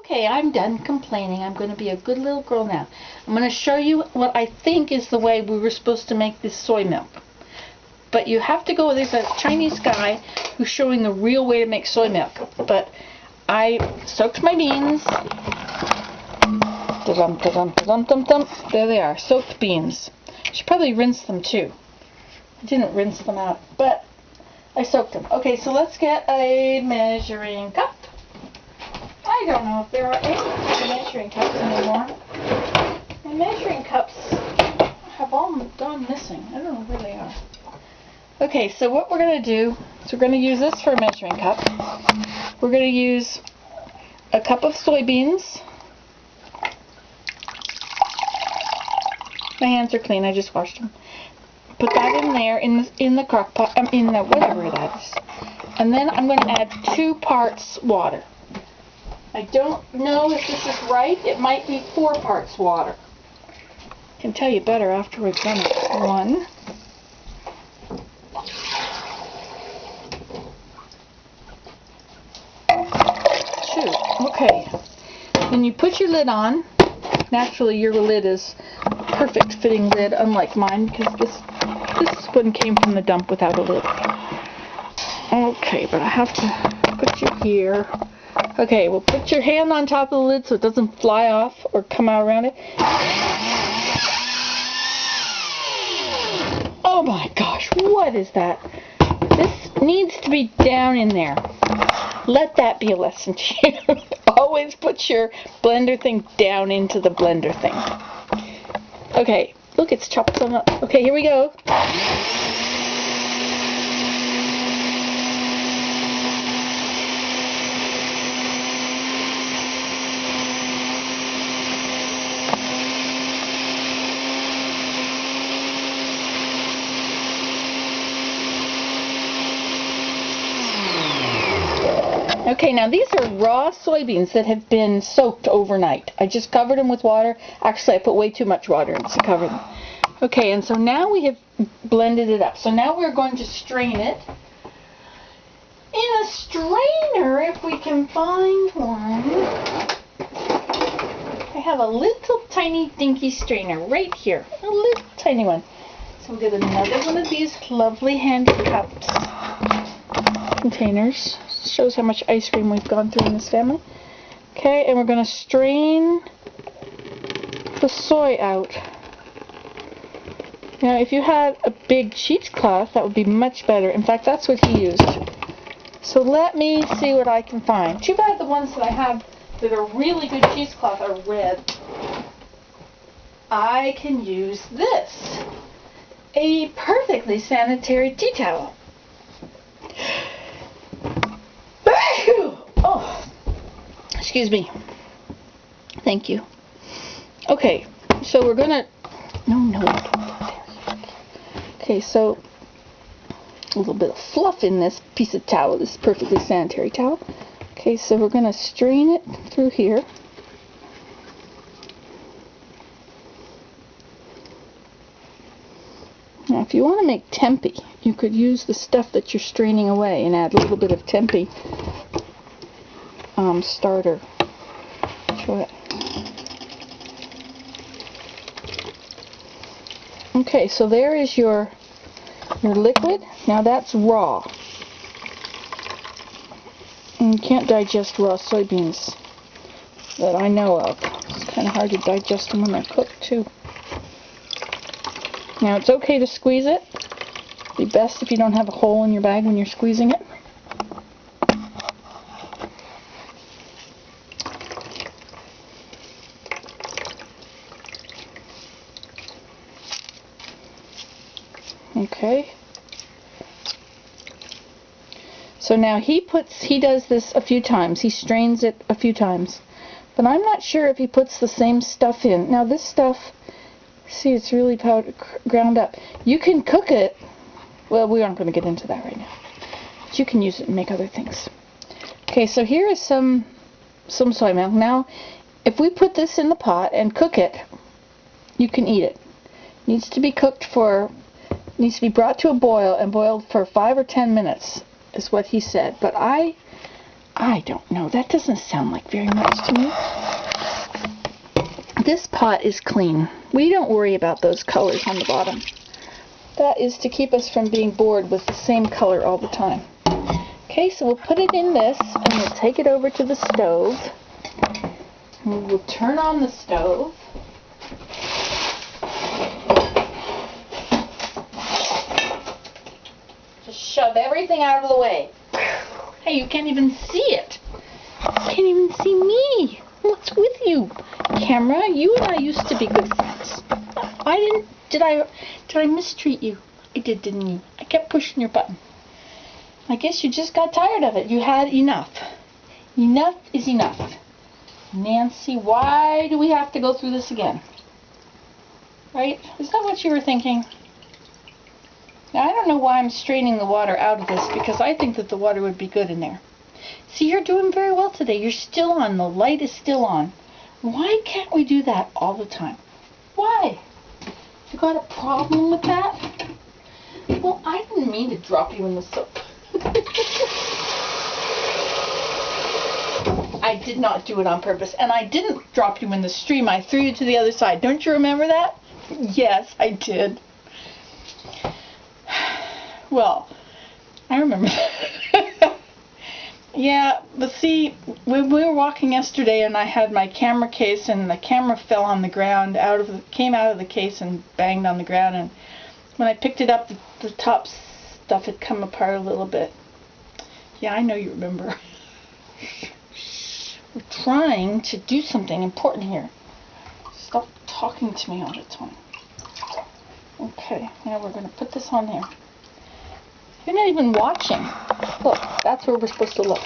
Okay, I'm done complaining. I'm going to be a good little girl now. I'm going to show you what I think is the way we were supposed to make this soy milk. But you have to go, there's a Chinese guy who's showing the real way to make soy milk. But I soaked my beans. Da-dum, da-dum, da-dum, dum-dum. There they are, soaked beans. I should probably rinse them too. I didn't rinse them out, but I soaked them. Okay, so let's get a measuring cup. I don't know if there are any measuring cups anymore. My measuring cups have all gone missing. I don't know where they are. Okay, so what we're going to do is we're going to use this for a measuring cup. We're going to use a cup of soybeans. My hands are clean, I just washed them. Put that in there, in the crock pot, in the whatever that is. And then I'm going to add 2 parts water. I don't know if this is right. It might be 4 parts water. I can tell you better after we've done it. 1. 2. Okay. Then you put your lid on. Naturally, your lid is a perfect fitting lid, unlike mine, because this one came from the dump without a lid. Okay, but I have to put you here. Okay, well, put your hand on top of the lid so it doesn't fly off or come out around it. Oh my gosh, what is that? This needs to be down in there. Let that be a lesson to you. Always put your blender thing down into the blender thing. Okay, look, it's chopped some up. Okay, here we go. Okay, now these are raw soybeans that have been soaked overnight. I just covered them with water. Actually, I put way too much water in to cover them. Okay, and so now we have blended it up. So now we're going to strain it in a strainer, if we can find one. I have a little tiny dinky strainer right here. A little tiny one. So we'll get another one of these lovely handy cups. Containers. Shows how much ice cream we've gone through in this family. Okay, and we're going to strain the soy out. Now, if you had a big cheesecloth, that would be much better. In fact, that's what he used. So let me see what I can find. Too bad the ones that I have that are really good cheesecloth are red. I can use this. A perfectly sanitary tea towel. Oh, excuse me. Thank you. Okay, so we're gonna. No. Okay, so a little bit of fluff in this piece of towel. This perfectly sanitary towel. Okay, so we're gonna strain it through here. Now, if you want to make tempeh, you could use the stuff that you're straining away and add a little bit of tempeh starter to it. Okay, so there is your liquid. Now that's raw. And you can't digest raw soybeans that I know of. It's kind of hard to digest them when they're cooked too. Now it's okay to squeeze it. It'd be best if you don't have a hole in your bag when you're squeezing it. Okay. So now he does this a few times. He strains it a few times. But I'm not sure if he puts the same stuff in. Now this stuff, see, it's really ground up. You can cook it. Well, we aren't going to get into that right now. But you can use it and make other things. Okay, so here is some soy milk. Now, if we put this in the pot and cook it, you can eat it. It needs to be brought to a boil and boiled for 5 or 10 minutes, is what he said. But I I don't know. That doesn't sound like very much to me. This pot is clean. We don't worry about those colors on the bottom. That is to keep us from being bored with the same color all the time. Okay, so we'll put it in this, and we'll take it over to the stove. And we'll turn on the stove. Just shove everything out of the way. Hey, you can't even see it. You can't even see me. What's with you? Camera, you and I used to be good friends. Did I mistreat you? I did, didn't you? I kept pushing your button. I guess you just got tired of it. You had enough. Enough is enough. Nancy, why do we have to go through this again? Right? Is that what you were thinking? Now, I don't know why I'm straining the water out of this, because I think that the water would be good in there. See, you're doing very well today. You're still on. The light is still on. Why can't we do that all the time? Why? You got a problem with that? Well, I didn't mean to drop you in the soap. I did not do it on purpose. And I didn't drop you in the stream. I threw you to the other side. Don't you remember that? Yes, I did. Well, I remember that. Yeah, but see, when we were walking yesterday and I had my camera case and the camera fell on the ground, came out of the case and banged on the ground, and when I picked it up, the top stuff had come apart a little bit. Yeah, I know you remember. We're trying to do something important here. Stop talking to me all the time. Okay, now we're going to put this on there. You're not even watching. Look, that's where we're supposed to look.